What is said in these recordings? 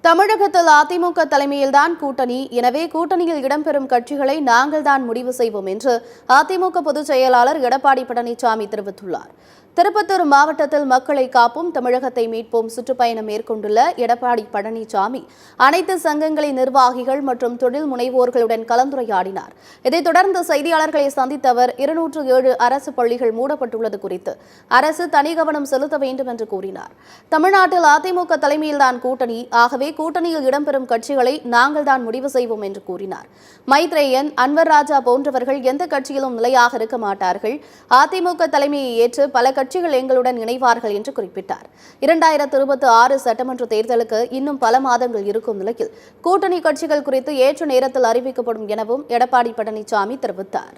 தமிழகத்தில் அதிமுக தலைமையில்தான் கூட்டணி, எனவே கூட்டணியில் இடம்பெறும் கட்சிகளை நாங்கள் தான் முடிவு செய்வோம் என்று அதிமுக பொதுச் செயலாளர் எடப்பாடி பழனிசாமி தெரிவித்துள்ளார். திருப்பத்தூர் மாவட்டத்தில் மக்களை காப்போம், தமிழகத்தை மீட்போம் சுற்றுப்பயணம் மேற்கொண்டுள்ள எடப்பாடி பழனிசாமி அனைத்து சங்கங்களின் நிர்வாகிகள் மற்றும் தொழில் முனைவோர்களுடன் கலந்துரையாடினார். இதைத் தொடர்ந்து செய்தியாளர்களை சந்தித்த அவர் 207 அரசு பள்ளிகள் மூடப்பட்டுள்ளது குறித்து அரசு தனி கவனம் செலுத்த வேண்டும் என்று கூறினார். தமிழ்நாட்டில் அதிமுக தலைமையில்தான் கூட்டணி, ஆகவே கூட்டணியில் இடம்பெறும் கட்சிகளை நாங்கள் தான் முடிவு செய்வோம் என்று கூறினார். மைத்ரேயன், அன்வர் ராஜா போன்றவர்கள் எந்த கட்சியிலும் நிலையாக இருக்க மாட்டார்கள். அதிமுக தலைமையை ஏற்று பல கட்சிகள் எங்களுடன் இணைவார்கள் என்று குறிப்பிட்டார். 2026 சட்டமன்ற தேர்தலுக்கு இன்னும் பல மாதங்கள் இருக்கும் நிலையில் கூட்டணி கட்சிகள் குறித்து ஏற்ற நேரத்தில் அறிவிக்கப்படும் எனவும் எடப்பாடி பழனிசாமி தெரிவித்தார்.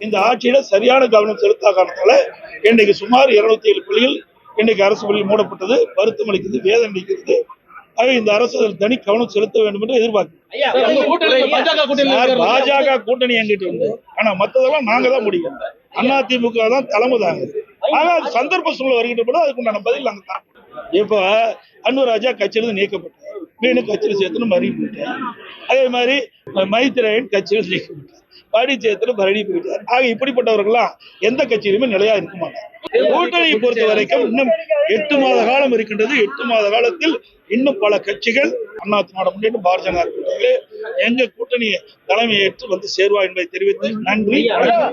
இந்த ஆட்சியில சரியான கவனம் செலுத்தாத காரணத்தால இன்னைக்கு சுமார் 207 பள்ளிகள் இன்னைக்கு அரசு பள்ளி மூடப்பட்டது. வருத்தம் அளிக்கிறது, வேதனை அளிக்கிறது. இந்த அரசு தனி கவனம் செலுத்த வேண்டும் என்று எதிர்பார்க்கிறோம். பாஜக கூட்டணி எங்கிட்ட உண்டு, ஆனா மற்றதெல்லாம் நாங்க தான் முடியும். அதிமுக தான் தலைமை தாங்க. ஆனா அது சந்தர்ப்ப சூழ்நிலை வருகின்ற போது அதுக்குண்டான பதில் நாங்க தான். இப்ப அன்வர் ராஜா கட்சியிலிருந்து நீக்கப்பட்டார், மீண்டும் கட்சியில் சேர்த்து அறிவிட்டார். அதே மாதிரி மைத்ரேயன் கட்சியில் நீக்கப்பட்டார், பழனிச்சேத்துல பரணி போயிட்டார். ஆக இப்படிப்பட்டவர்கள்லாம் எந்த கட்சியிலுமே நிலையா இருக்க மாட்டாங்க. கூட்டணியை பொறுத்த வரைக்கும் இன்னும் 8 மாத காலம் இருக்கின்றது. 8 மாத காலத்தில் இன்னும் பல கட்சிகள் அதிமுக முன்னேற்ற பாரதிய ஜனதா கூட்டணியிலே எங்க கூட்டணி தலைமையேற்று வந்து சேருவா என்பதை தெரிவித்து நன்றி.